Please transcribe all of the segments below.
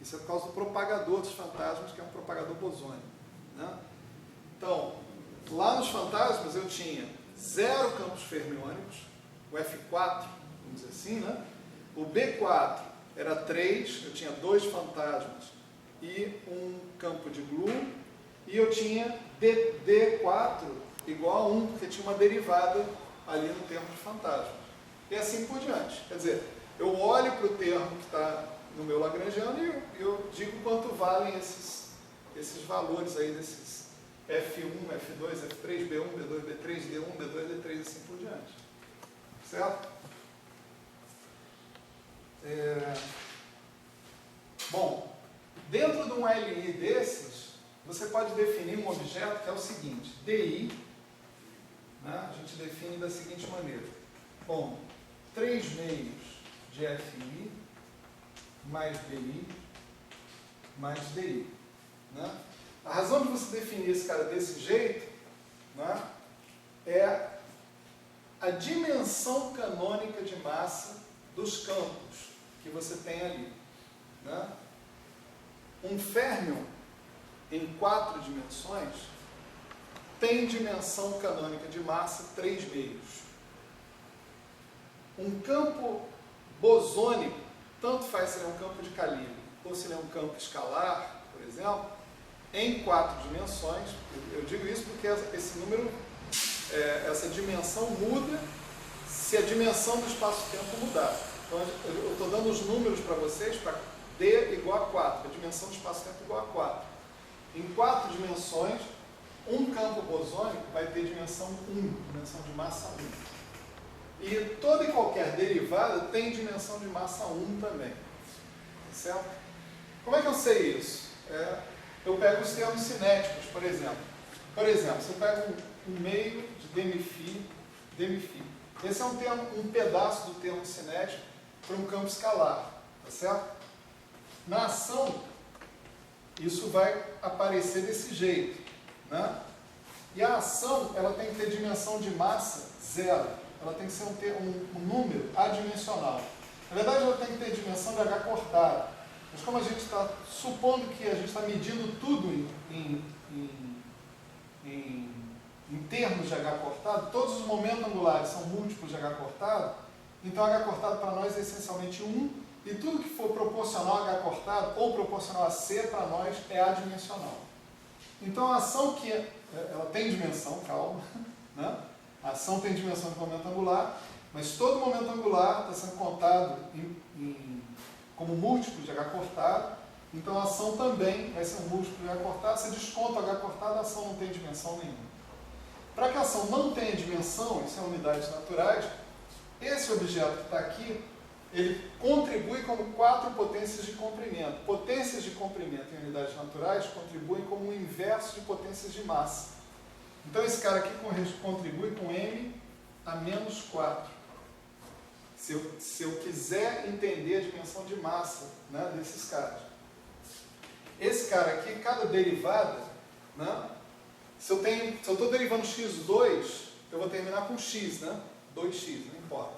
Isso é por causa do propagador dos fantasmas, que é um propagador bosônico, né? Então, lá nos fantasmas eu tinha 0 campos fermiônicos, o F4, vamos dizer assim, né? O B4 era 3, eu tinha 2 fantasmas e um campo de glue, e eu tinha D4 igual a 1, porque tinha uma derivada ali no termo de fantasma. E assim por diante. Quer dizer, eu olho para o termo que está no meu lagrangiano e eu digo quanto valem esses valores aí desses F1, F2, F3, B1, B2, B3, D1, D2, D3 e assim por diante. Certo? Bom, dentro de um LI desses, você pode definir um objeto que é o seguinte: DI, né, a gente define da seguinte maneira: bom, 3 meios de FI mais BI mais DI. Né? A razão de você definir esse cara desse jeito, né, é a dimensão canônica de massa dos campos que você tem ali. Né? Um férmion em 4 dimensões tem dimensão canônica de massa 3 meios. Um campo bosônico, tanto faz se ele é um campo de calibre ou se ele é um campo escalar, por exemplo, em 4 dimensões. Eu digo isso porque esse número, essa dimensão muda se a dimensão do espaço-tempo mudar. Então eu estou dando os números para vocês para D igual a 4, a dimensão do espaço-tempo igual a 4. Em 4 dimensões, um campo bosônico vai ter dimensão 1, dimensão de massa 1. E toda e qualquer derivada tem dimensão de massa 1 também. Certo? Como é que eu sei isso? Eu pego os termos cinéticos, por exemplo. Por exemplo, se eu pego um meio de demi-φ. Esse é um pedaço do termo cinético para um campo escalar. Tá certo? Na ação, isso vai aparecer desse jeito. Né? E a ação, ela tem que ter dimensão de massa 0. Ela tem que ser um número adimensional. Na verdade, ela tem que ter dimensão de H cortada. Mas como a gente está supondo que a gente está medindo tudo em termos de H cortado, todos os momentos angulares são múltiplos de H cortado, então H cortado para nós é essencialmente 1, e tudo que for proporcional a H cortado ou proporcional a C, para nós é adimensional. Então a ação ela tem dimensão, calma, né? A ação tem dimensão de momento angular, mas todo momento angular está sendo contado como múltiplo de H cortado, então a ação também vai ser um múltiplo de H cortado. Se desconta H cortado, a ação não tem dimensão nenhuma. Para que a ação não tenha dimensão, isso é unidades naturais, esse objeto que está aqui, ele contribui como 4 potências de comprimento. Potências de comprimento em unidades naturais contribuem como o inverso de potências de massa. Então esse cara aqui contribui com m a menos 4. Se eu quiser entender a dimensão de massa, né, desses caras. Esse cara aqui, cada derivada, né, se eu estou derivando x2, eu vou terminar com x, né? 2x, não importa.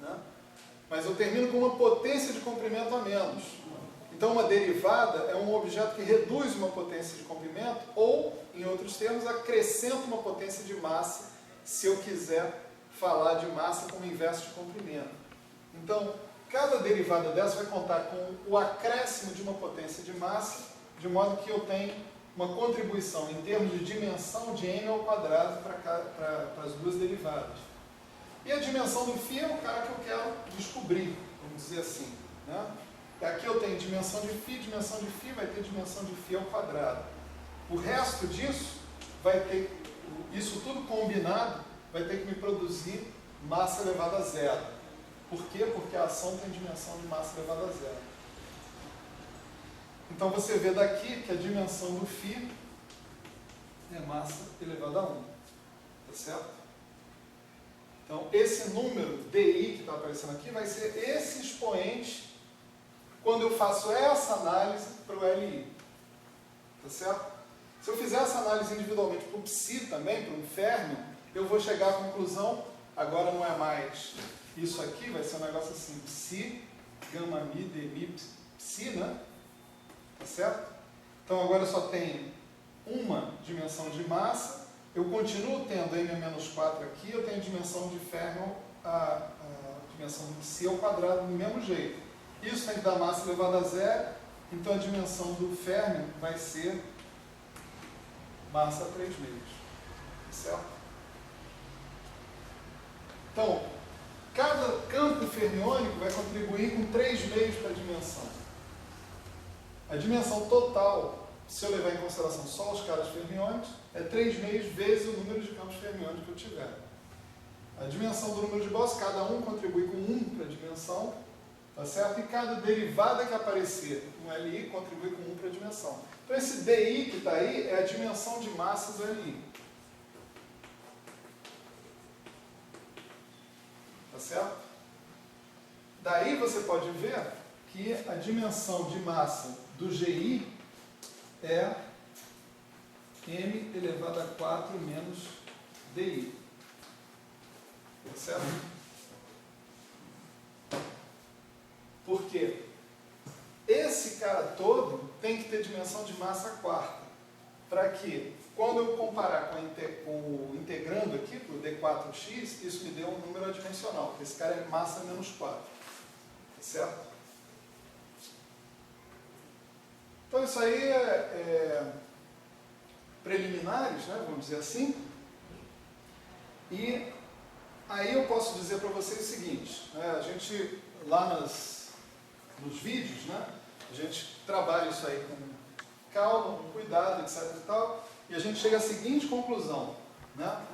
Né? Mas eu termino com uma potência de comprimento a menos. Então uma derivada é um objeto que reduz uma potência de comprimento ou, em outros termos, acrescenta uma potência de massa, se eu quiser falar de massa como inverso de comprimento. Então, cada derivada dessa vai contar com o acréscimo de uma potência de massa, de modo que eu tenho uma contribuição em termos de dimensão de m ao quadrado para as duas derivadas. E a dimensão do φ é o cara que eu quero descobrir, vamos dizer assim. Né? Aqui eu tenho dimensão de φ vai ter dimensão de φ ao quadrado. O resto disso vai ter, isso tudo combinado, vai ter que me produzir massa elevada a 0. Por quê? Porque a ação tem dimensão de massa elevada a 0. Então você vê daqui que a dimensão do φ é massa elevada a 1. Tá certo? Então esse número DI que está aparecendo aqui vai ser esse expoente quando eu faço essa análise para o LI. Tá certo? Se eu fizer essa análise individualmente para o psi também, para um férmion, eu vou chegar à conclusão, agora não é mais isso aqui, vai ser um negócio assim, psi, gama mi, dmi, psi, né? certo? Então agora eu só tenho uma dimensão de massa, eu continuo tendo m-4 aqui, eu tenho a dimensão de Fermi, a dimensão de C ao quadrado do mesmo jeito. Isso tem que dar massa elevada a zero, então a dimensão do Fermi vai ser massa 3 meios, certo? Então, cada campo fermiônico vai contribuir com 3 meios para a dimensão. A dimensão total, se eu levar em consideração só os caras fermiônicos, é 3 meios vezes o número de campos fermiônicos que eu tiver. A dimensão do número de Boss, cada um contribui com 1 para a dimensão, tá certo? E cada derivada que aparecer no LI contribui com 1 para a dimensão. Então esse DI que está aí é a dimensão de massa do LI. Tá certo? Daí você pode ver que a dimensão de massa do GI é m elevado a 4 menos DI. Tá certo? Por quê? Esse cara todo tem que ter dimensão de massa quarta. Para que, quando eu comparar com o integrando aqui, para o D4x, isso me dê um número adimensional. Esse cara é massa menos 4. Tá certo? Então isso aí é preliminares, né, vamos dizer assim. E aí eu posso dizer para vocês o seguinte, né, a gente lá nos vídeos, né, a gente trabalha isso aí com calma, com cuidado, etc. e tal, e a gente chega à seguinte conclusão, né?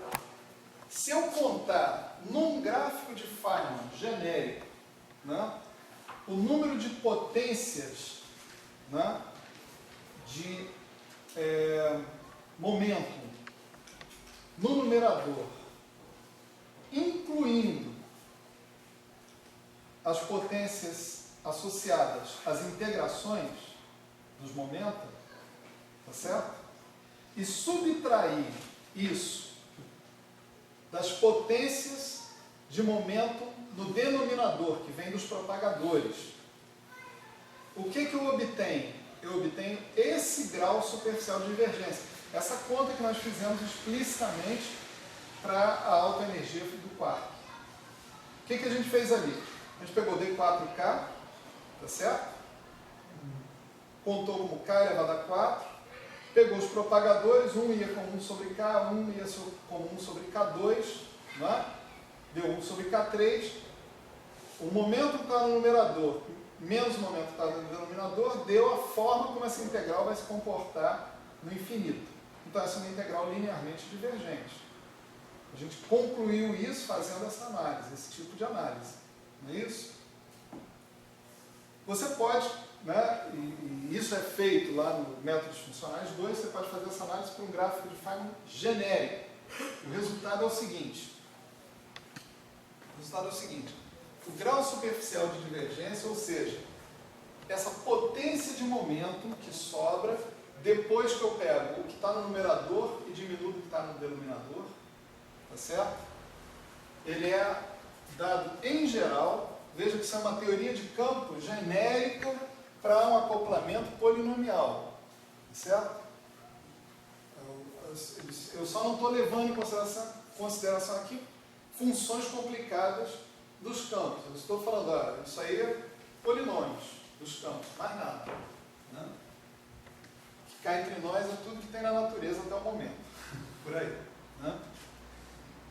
Se eu contar num gráfico de Feynman genérico, né, o número de potências, né, de momento no numerador, incluindo as potências associadas às integrações dos momentos, tá certo? E subtrair isso das potências de momento no denominador, que vem dos propagadores. O que eu obtenho? Eu obtenho esse grau superficial de divergência. Essa conta que nós fizemos explicitamente para a alta energia do quark. O que a gente fez ali? A gente pegou D4K, tá certo? Contou como K elevado a 4, pegou os propagadores, um ia com 1 sobre K, um ia com 1 sobre K2, né? Deu 1 sobre K3. O momento que está no numerador menos o momento que está no denominador deu a forma como essa integral vai se comportar no infinito. Então essa é uma integral linearmente divergente. A gente concluiu isso fazendo essa análise, esse tipo de análise. Não é isso? Você pode, né, e isso é feito lá no Métodos Funcionais 2, você pode fazer essa análise para um gráfico de Feynman genérico. O resultado é o seguinte. O grau superficial de divergência, ou seja, essa potência de momento que sobra depois que eu pego o que está no numerador e diminuo o que está no denominador, tá certo? Ele é dado em geral, veja que isso é uma teoria de campo genérica para um acoplamento polinomial, tá certo? Eu só não estou levando em consideração aqui funções complicadas dos campos. Eu estou falando, olha, isso aí é polinômios dos campos, mais nada. Né? O que cá entre nós é tudo que tem na natureza até o momento. Por aí. Né?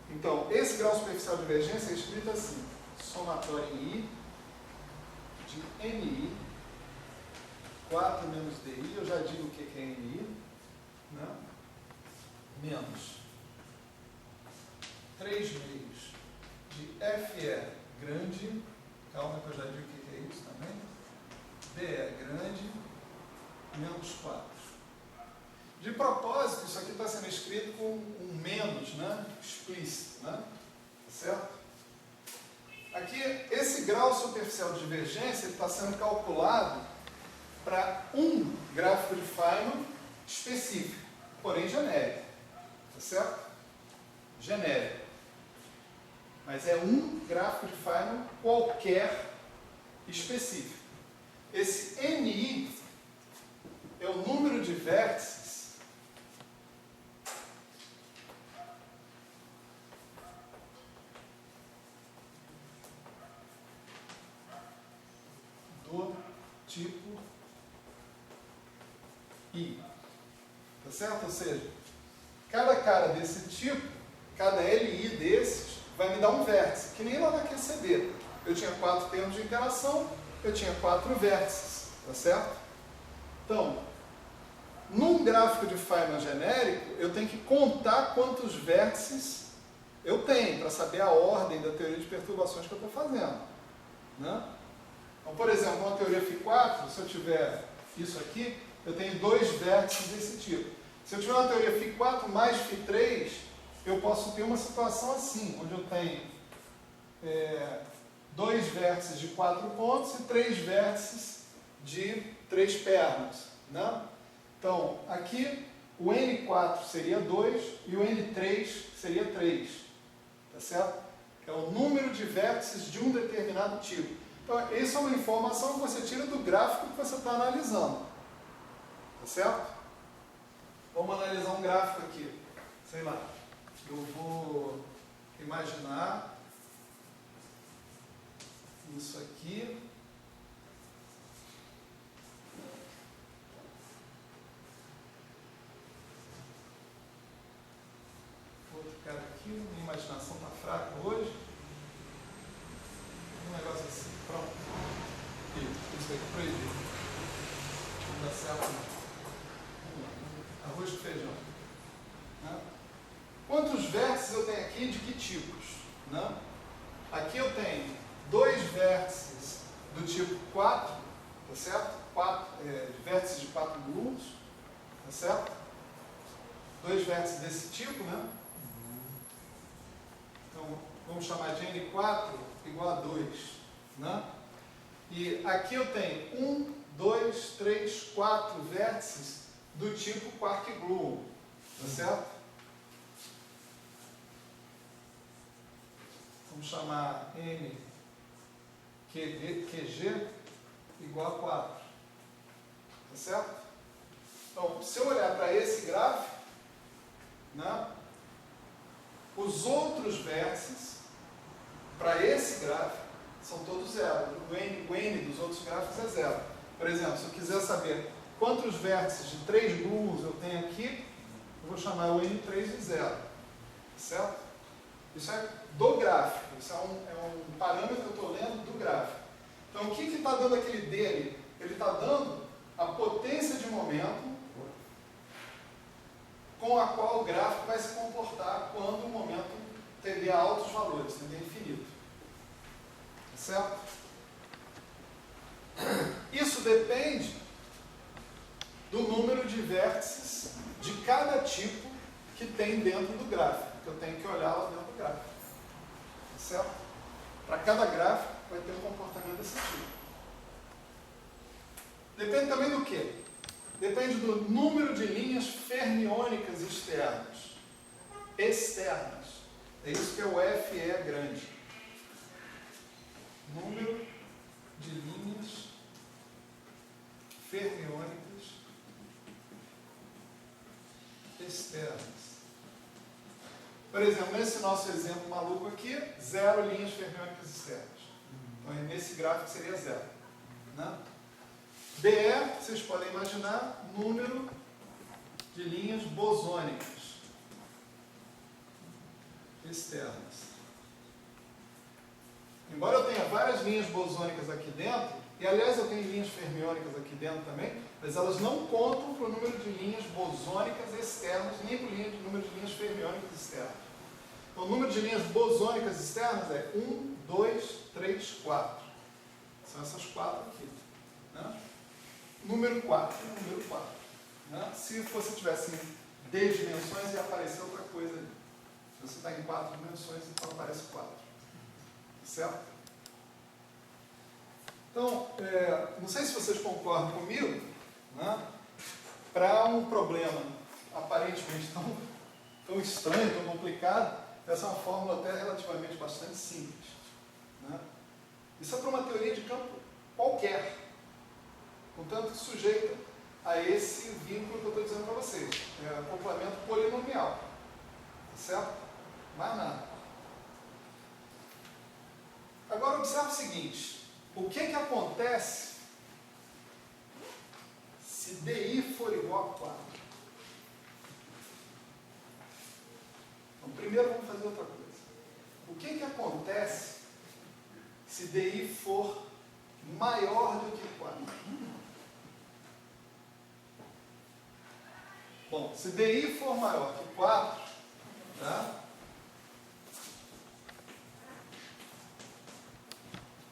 Então, esse grau superficial de divergência é escrito assim: somatório em I de NI, 4 menos DI, eu já digo o que é NI, né? Menos 3 meios de FE grande, calma que eu já digo o que é isso também, DE grande, menos 4. De propósito, isso aqui está sendo escrito com um menos, né, explícito, né, certo? Aqui, esse grau superficial de divergência está sendo calculado para um gráfico de Feynman específico, porém genérico, tá certo? Genérico. Mas é um gráfico de Feynman qualquer específico. Esse NI tipo I. Tá certo? Ou seja, cada cara desse tipo, cada LI desses, vai me dar um vértice, que nem lá na QCD. Eu tinha 4 termos de interação, eu tinha 4 vértices, tá certo? Então, num gráfico de Feynman genérico, eu tenho que contar quantos vértices eu tenho, para saber a ordem da teoria de perturbações que eu estou fazendo. Né? Então, por exemplo, uma teoria φ4, se eu tiver isso aqui, eu tenho 2 vértices desse tipo. Se eu tiver uma teoria φ4 mais φ3, eu posso ter uma situação assim, onde eu tenho 2 vértices de 4 pontos e 3 vértices de 3 pernas. Né? Então, aqui o N4 seria 2 e o N3 seria 3. Tá certo? Que é o número de vértices de um determinado tipo. Então, isso é uma informação que você tira do gráfico que você está analisando. Tá certo? Vamos analisar um gráfico aqui. Sei lá. Eu vou imaginar isso aqui. Outro cara aqui. Minha imaginação está fraca hoje. Um negócio assim. Pronto. Isso aqui é proibido. Não dá certo não. Arroz com feijão. Né? Quantos vértices eu tenho aqui de que tipos? Né? Aqui eu tenho 2 vértices do tipo 4, tá certo? Vértices de 4 gluons, tá certo? 2 vértices desse tipo, né? Então, vamos chamar de N4 igual a 2, né? E aqui eu tenho 1, 2, 3, 4 vértices do tipo quark gluon, tá certo? Vamos chamar N QG igual a 4, tá certo? Então, se eu olhar para esse gráfico, né, os outros vértices para esse gráfico são todos zero. O N dos outros gráficos é zero. Por exemplo, se eu quiser saber quantos vértices de 3 gluons eu tenho aqui, eu vou chamar o N3 de zero. Certo? Isso é do gráfico. Isso é um parâmetro que eu estou lendo do gráfico. Então, o que está dando aquele D ali? Ele está dando a potência de momento com a qual o gráfico vai se comportar quando o momento tender a altos valores, tender a infinito. Certo? Isso depende do número de vértices de cada tipo que tem dentro do gráfico, que eu tenho que olhar lá dentro do gráfico. Certo? Para cada gráfico vai ter um comportamento desse tipo. Depende também do quê? Depende do número de linhas fermiônicas externas. Externas. É isso que é o FE grande. Número de linhas fermiônicas externas. Por exemplo, nesse nosso exemplo maluco aqui, 0 linhas fermiônicas externas. Então, nesse gráfico seria 0. Né? BE, vocês podem imaginar, número de linhas bosônicas externas. Embora eu tenha várias linhas bosônicas aqui dentro, e aliás eu tenho linhas fermiônicas aqui dentro também, mas elas não contam para o número de linhas bosônicas externas, nem para o número de linhas fermiônicas externas. Então, o número de linhas bosônicas externas é 1, 2, 3, 4. São essas 4 aqui. Né? Número 4. Número 4. Né? Se você tivesse em D dimensões, ia aparecer outra coisa ali. Se você está em 4 dimensões, então aparece 4. Certo? Então, não sei se vocês concordam comigo, né? Para um problema aparentemente tão estranho, tão complicado, essa é uma fórmula até relativamente bastante simples. Né? Isso é para uma teoria de campo qualquer, contanto que sujeita a esse vínculo que eu estou dizendo para vocês. É acoplamento polinomial. Certo? Mais nada. Agora observe o seguinte, o que acontece DI for igual a 4. Então, primeiro vamos fazer outra coisa. O que acontece se DI for maior do que 4? Bom, se DI for maior que 4, tá?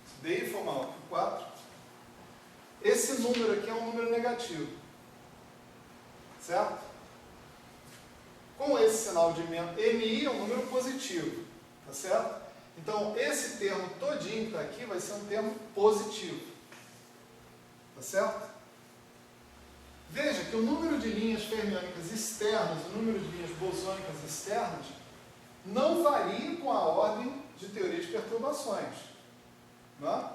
Se DI for maior que 4, esse número aqui é um número negativo. Certo? Com esse sinal de menos, MI é um número positivo. Tá certo? Então, esse termo todinho que está aqui vai ser um termo positivo. Tá certo? Veja que o número de linhas fermiônicas externas, o número de linhas bosônicas externas, não varia com a ordem de teoria de perturbações. Não é?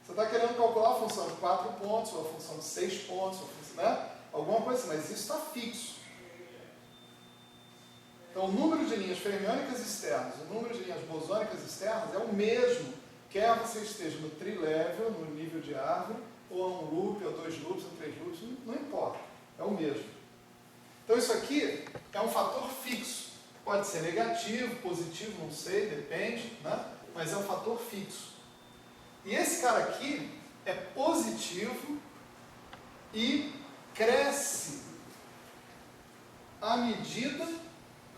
Você está querendo calcular a função de 4 pontos, ou a função de 6 pontos, ou a função, né? Alguma coisa assim, mas isso está fixo. Então, o número de linhas fermiônicas externas, o número de linhas bosônicas externas é o mesmo, quer você esteja no tree-level, no nível de árvore, ou a um loop, ou 2 loops, ou 3 loops, não importa, é o mesmo. Então, isso aqui é um fator fixo. Pode ser negativo, positivo, não sei, depende, né? Mas é um fator fixo. E esse cara aqui é positivo e cresce à medida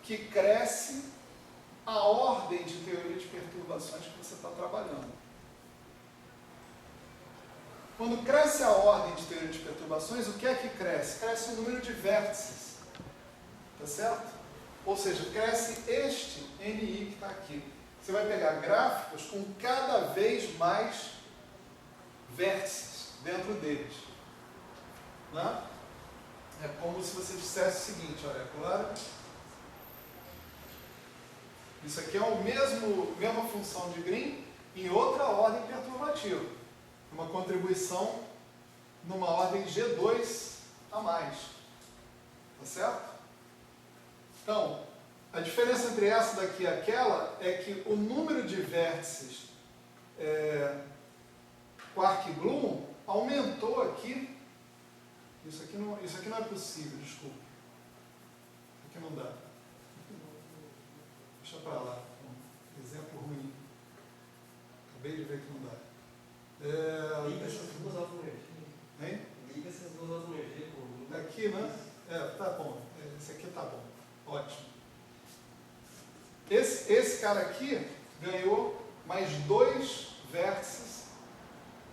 que cresce a ordem de teoria de perturbações que você está trabalhando. Quando cresce a ordem de teoria de perturbações, o que é que cresce? Cresce o número de vértices. Tá certo? Ou seja, cresce este NI que está aqui. Você vai pegar gráficos com cada vez mais vértices dentro deles. Né? É como se você dissesse o seguinte, olha, agora isso aqui é a mesma função de Green em outra ordem perturbativa. Uma contribuição numa ordem G2 a mais. Tá certo? Então, a diferença entre essa daqui e aquela é que o número de vértices quark-gluon aumentou aqui. Isso aqui não é possível, desculpa. Isso aqui não dá. Deixa para lá. Um exemplo ruim. Acabei de ver que não dá. Liga essas duas autoenergias. Hein? Liga essas duas autoenergias com o Aqui, né? Tá bom. Esse aqui tá bom. Ótimo. Esse cara aqui ganhou mais 2 vértices,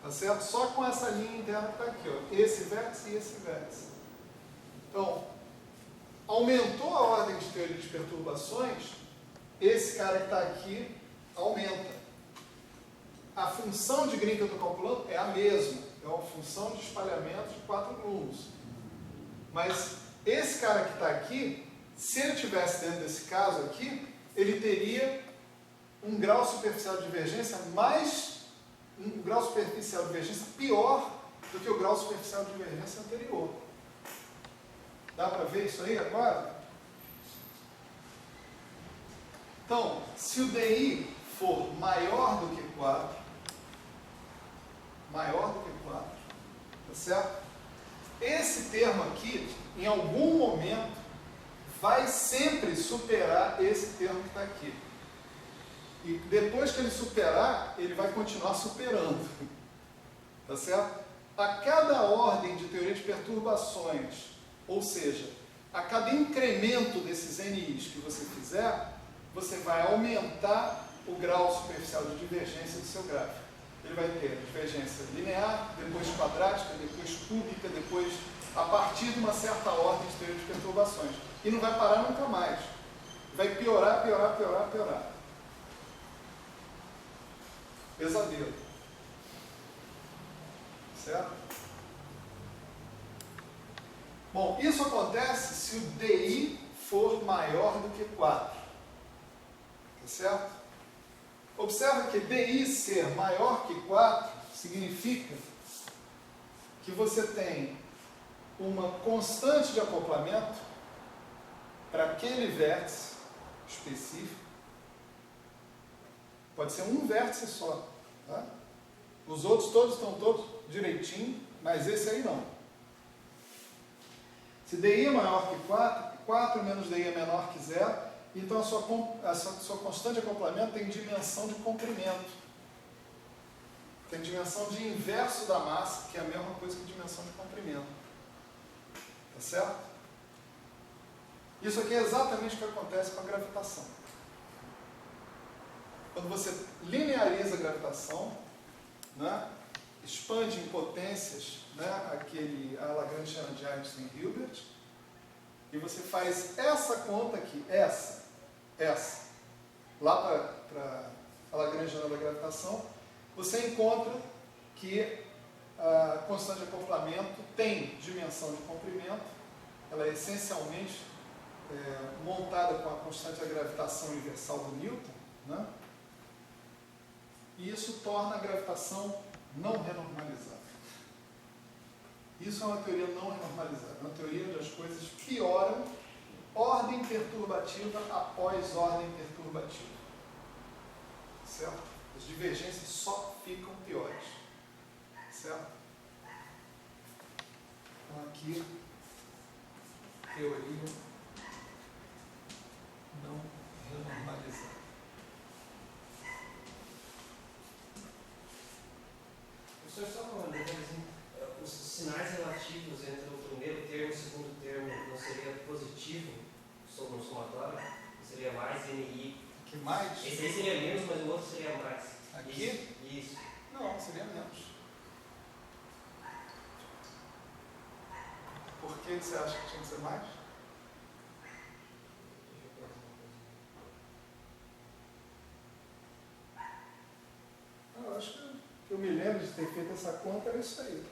tá certo? Só com essa linha interna que está aqui, ó. Esse vértice e esse vértice. Então, aumentou a ordem de teoria de perturbações, esse cara que está aqui aumenta. A função de Green que eu estou calculando é a mesma, é uma função de espalhamento de 4 gluons. Mas esse cara que está aqui, se ele estivesse dentro desse caso aqui, ele teria um grau superficial de divergência pior do que o grau superficial de divergência anterior. Dá para ver isso aí agora? Então, se o DI for maior do que 4, tá certo? Esse termo aqui, em algum momento, vai sempre superar esse termo que está aqui. E depois que ele superar, ele vai continuar superando. Tá certo? A cada ordem de teoria de perturbações, ou seja, a cada incremento desses NIs que você fizer, você vai aumentar o grau superficial de divergência do seu gráfico. Ele vai ter divergência linear, depois quadrática, depois cúbica, depois a partir de uma certa ordem de teoria de perturbações. E não vai parar nunca mais. Vai piorar, piorar, piorar, piorar. Pesadelo. Certo? Bom, isso acontece se o DI for maior do que 4. Tá certo? Observa que DI ser maior que 4 significa que você tem uma constante de acoplamento para aquele vértice específico. Pode ser um vértice só. Tá? Os outros todos estão todos direitinho, mas esse aí não. Se DI é maior que 4, 4 menos DI é menor que 0, então a sua constante de acoplamento tem dimensão de comprimento. Tem dimensão de inverso da massa, que é a mesma coisa que dimensão de comprimento. Tá certo? Isso aqui é exatamente o que acontece com a gravitação. Quando você lineariza a gravitação, né, expande em potências, né, a Lagrangiana de Einstein-Hilbert, e você faz essa conta aqui, essa, lá para a Lagrangiana da gravitação, você encontra que a constante de acoplamento tem dimensão de comprimento, ela é essencialmente montada com a constante da gravitação universal do Newton, né? E isso torna a gravitação não renormalizada. Isso é uma teoria não renormalizada, uma teoria onde as coisas pioram ordem perturbativa após ordem perturbativa. Certo? As divergências só ficam piores. Certo? Então aqui, teoria não renormalizada. O senhor só falando, os sinais relativos entre o primeiro termo e o segundo termo não seria positivo no somatório? Seria mais NI? Que mais? Esse aí seria menos, mas o outro seria mais. Aqui? Isso. Não, seria menos. Por que você acha que tinha que ser mais? Eu acho que eu me lembro de ter feito essa conta, era isso aí.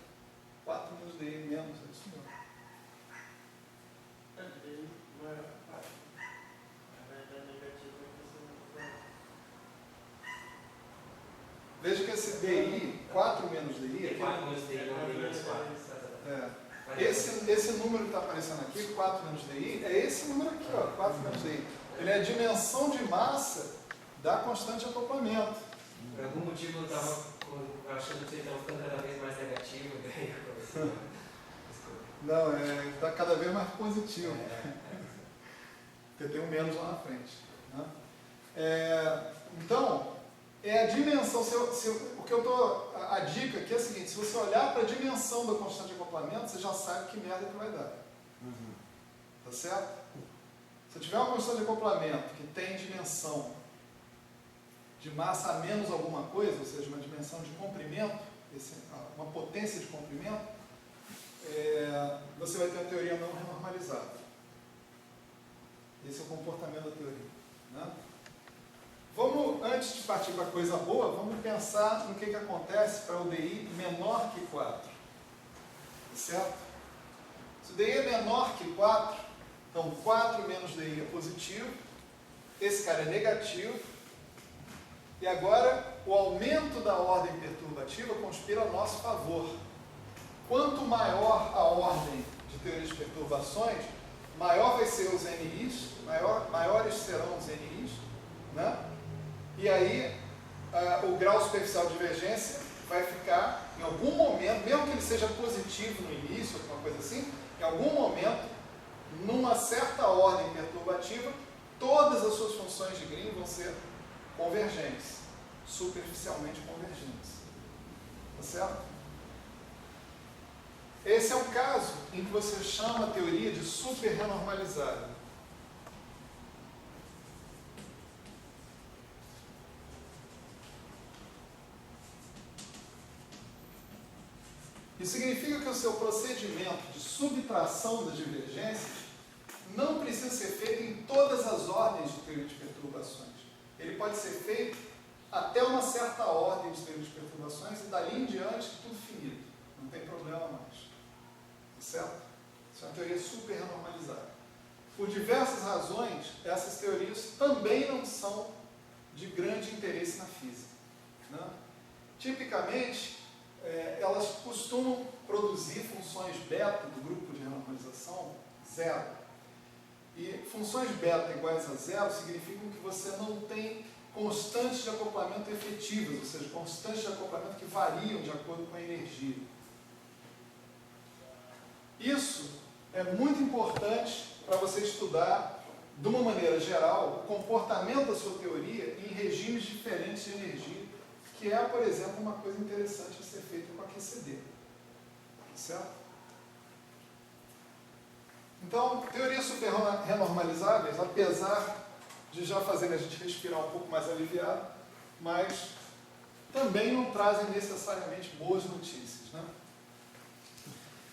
4 menos DI menos, é isso mesmo. Não era 4. Na verdade, negativo é Veja que esse DI, 4 menos DI, 4 menos DI, não DI menos 4. esse número que está aparecendo aqui, 4 menos DI, é esse número aqui, ó, 4 menos DI. Ele é a dimensão de massa da constante de acoplamento. Por algum motivo eu estava achando que ele estava ficando cada vez mais negativo. Não, está cada vez mais positivo. Porque tem um menos lá na frente. Né? Então, é a dimensão. O que eu tô, a dica aqui é a seguinte: se você olhar para a dimensão da constante de acoplamento, você já sabe que merda que vai dar. Tá certo? Se eu tiver uma constante de acoplamento que tem dimensão de massa a menos alguma coisa, ou seja, uma dimensão de comprimento, uma potência de comprimento, você vai ter a teoria não renormalizada. Esse é o comportamento da teoria. Né? Vamos, antes de partir para a coisa boa, vamos pensar no que acontece para o DI menor que 4. Certo? Se o DI é menor que 4, então 4 menos DI é positivo, esse cara é negativo, e agora o aumento da ordem perturbativa conspira a nosso favor. Quanto maior a ordem de teoria de perturbações, maior vai ser os NIs, maiores serão os NIs, né? E aí o grau superficial de divergência vai ficar, em algum momento, mesmo que ele seja positivo no início, alguma coisa assim, em algum momento, numa certa ordem perturbativa, todas as suas funções de Green vão ser convergentes, superficialmente convergentes. Tá certo? Esse é o caso em que você chama a teoria de super-renormalizada. Isso significa que o seu procedimento de subtração das divergências não precisa ser feito em todas as ordens de teoria de perturbações. Ele pode ser feito até uma certa ordem de teoria de perturbações e dali em diante tudo finito. Não tem problema mais. Certo? Isso é uma teoria super renormalizada. Por diversas razões, essas teorias também não são de grande interesse na física. Né? Tipicamente, elas costumam produzir funções beta do grupo de renormalização zero. E funções beta iguais a zero significam que você não tem constantes de acoplamento efetivas, ou seja, constantes de acoplamento que variam de acordo com a energia. Isso é muito importante para você estudar, de uma maneira geral, o comportamento da sua teoria em regimes diferentes de energia, que é, por exemplo, uma coisa interessante a ser feita com a QCD. Certo? Então, teorias super-renormalizáveis, apesar de já fazerem a gente respirar um pouco mais aliviado, mas também não trazem necessariamente boas notícias, né?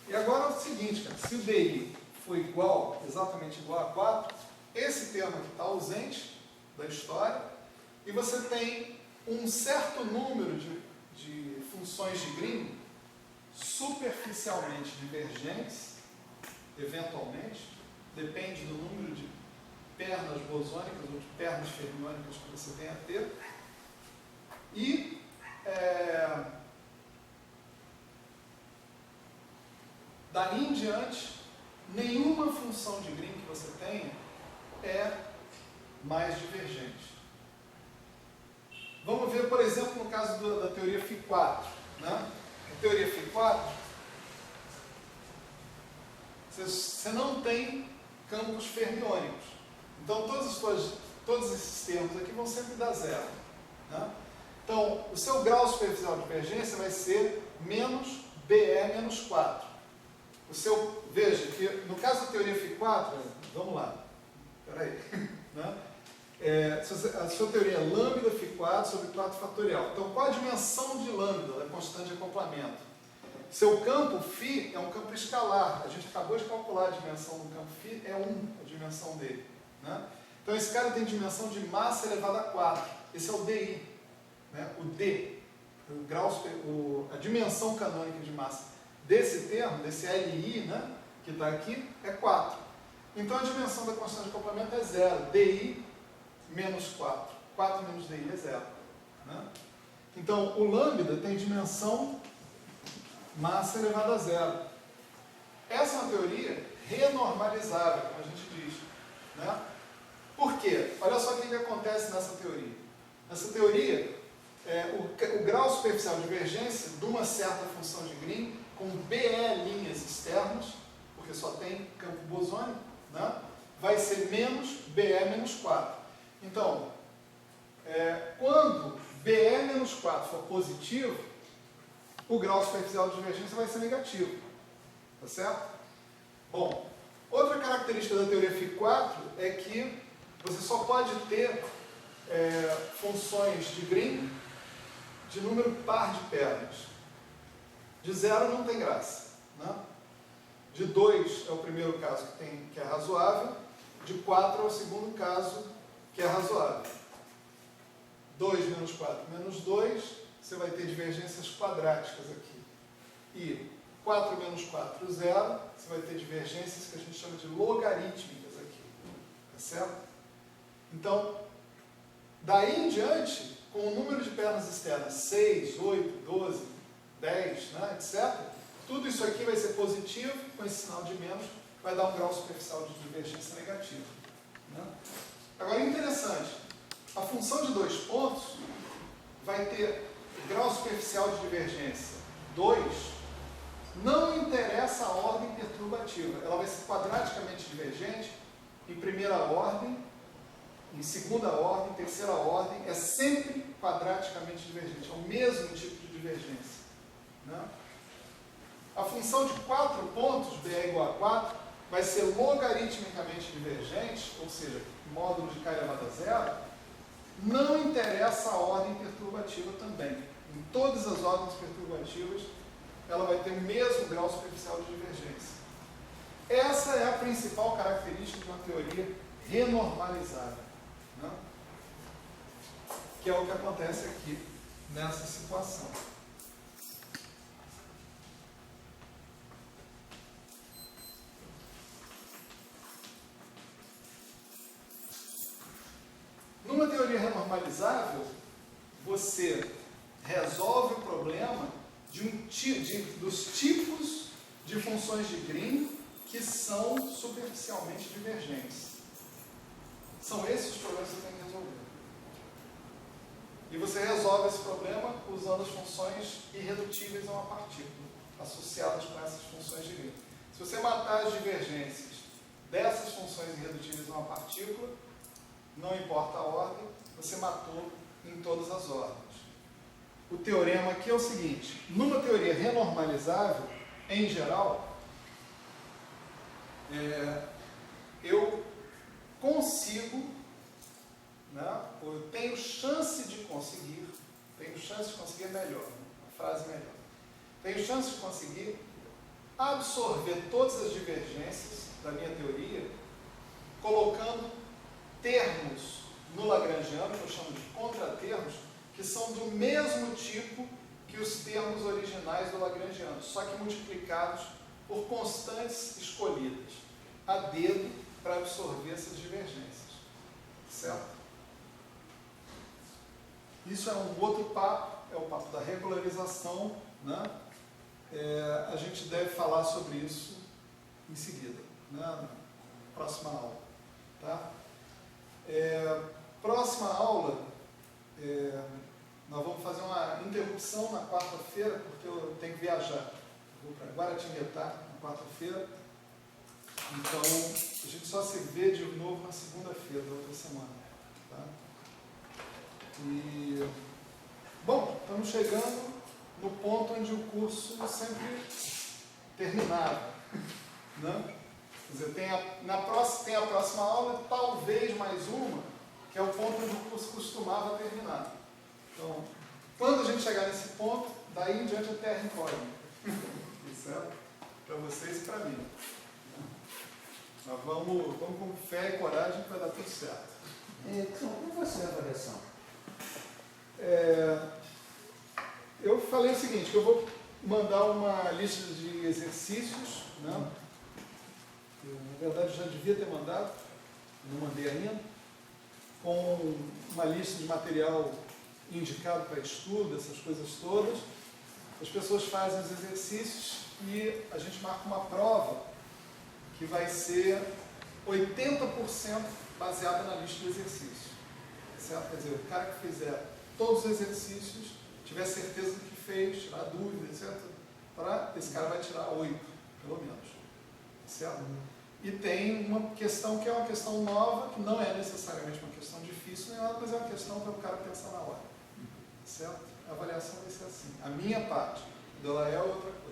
E agora é o seguinte, cara, se o DI for igual, exatamente igual a 4, esse termo aqui está ausente da história, e você tem um certo número de funções de Green superficialmente divergentes, eventualmente, depende do número de pernas bosônicas ou de pernas fermiônicas que você tenha a ter, e daí em diante, nenhuma função de Green que você tenha é mais divergente. Vamos ver, por exemplo, no caso da teoria Φ4. Né? A teoria Φ4, você não tem campos fermiônicos. Então, todos esses termos aqui vão sempre dar zero. Né? Então, o seu grau superficial de divergência vai ser menos BE menos 4. Veja que no caso da teoria Φ4, vamos lá, peraí, né? A sua teoria é lambda Φ4 sobre 4 fatorial. Então, qual a dimensão de lambda da constante de acoplamento? Seu campo φ é um campo escalar. A gente acabou de calcular a dimensão do campo φ, é 1 a dimensão dele. Né? Então, esse cara tem dimensão de massa elevada a 4. Esse é o DI. Né? O D, a dimensão canônica de massa desse termo, desse LI, né, que está aqui, é 4. Então, a dimensão da constante de acoplamento é 0. DI menos 4. 4 menos DI é 0. Né? Então, o lambda tem dimensão massa elevada a 0. Essa é uma teoria renormalizável, como a gente diz. Né? Por quê? Olha só o que acontece nessa teoria. Nessa teoria, o grau superficial de divergência de uma certa função de Green com BE linhas externas, porque só tem campo bosônico, né? Vai ser menos BE menos 4. Então, quando BE menos 4 for positivo, o grau superficial de divergência vai ser negativo. Tá certo? Bom, outra característica da teoria Φ4 é que você só pode ter funções de Green de número par de pernas. De 0 não tem graça. Né? De 2 é o primeiro caso que é razoável. De 4 é o segundo caso que é razoável. 2 menos 4 menos 2, você vai ter divergências quadráticas aqui. E 4 menos 4, 0, você vai ter divergências que a gente chama de logarítmicas aqui. Tá certo? Então, daí em diante, com o número de pernas externas 6, 8, 12, 10, né, etc., tudo isso aqui vai ser positivo, com esse sinal de menos, vai dar um grau superficial de divergência negativo. Né? Agora, interessante, a função de 2 pontos vai ter grau superficial de divergência 2, não interessa a ordem perturbativa, ela vai ser quadraticamente divergente em primeira ordem, em segunda ordem, terceira ordem, é sempre quadraticamente divergente, é o mesmo tipo de divergência. Né? A função de 4 pontos, B é igual a 4, vai ser logaritmicamente divergente, ou seja, módulo de K elevado a 0, não interessa a ordem perturbativa também. Em todas as ordens perturbativas, ela vai ter o mesmo grau superficial de divergência. Essa é a principal característica de uma teoria renormalizável. Né? Que é o que acontece aqui nessa situação. Numa teoria renormalizável, você resolve o problema dos tipos de funções de Green que são superficialmente divergentes. São esses os problemas que você tem que resolver. E você resolve esse problema usando as funções irredutíveis a uma partícula, associadas com essas funções de Green. Se você matar as divergências dessas funções irredutíveis numa partícula, não importa a ordem, você matou em todas as ordens. O teorema aqui é o seguinte: numa teoria renormalizável, em geral, eu consigo, né, ou eu tenho chance de conseguir é melhor, uma frase melhor, tenho chance de conseguir absorver todas as divergências da minha teoria, colocando termos no lagrangiano, que eu chamo de contratermos, que são do mesmo tipo que os termos originais do lagrangiano, só que multiplicados por constantes escolhidas, a dedo, para absorver essas divergências. Certo? Isso é um outro papo, é o papo da regularização, né? A gente deve falar sobre isso em seguida, né? Na próxima aula. Tá? Próxima aula, nós vamos fazer uma interrupção na quarta-feira, porque eu tenho que viajar. Eu vou para Guaratinguetá na quarta-feira, então a gente só se vê de novo na segunda-feira da outra semana. Tá? E, bom, estamos chegando no ponto onde o curso sempre terminava. Né? Quer dizer, tem a próxima aula, talvez mais uma, que é o ponto onde o curso costumava terminar. Então, quando a gente chegar nesse ponto, daí em diante a terra incógnita. Certo? Para vocês e para mim. Nós vamos com fé e coragem que vai dar tudo certo. Como vai ser a avaliação? Eu falei o seguinte, que eu vou mandar uma lista de exercícios, né? Eu, na verdade, já devia ter mandado, não mandei ainda, com uma lista de material indicado para estudo, essas coisas todas. As pessoas fazem os exercícios e a gente marca uma prova que vai ser 80% baseada na lista de exercícios. Certo? Quer dizer, o cara que fizer todos os exercícios, tiver certeza do que fez, tirar dúvida, etc., esse cara vai tirar 8, pelo menos. Certo? E tem uma questão que é uma questão nova, que não é necessariamente uma questão difícil, nem nada, mas é uma questão para o cara pensar na hora. Certo? A avaliação vai ser assim. A minha parte, do Lael é outra coisa.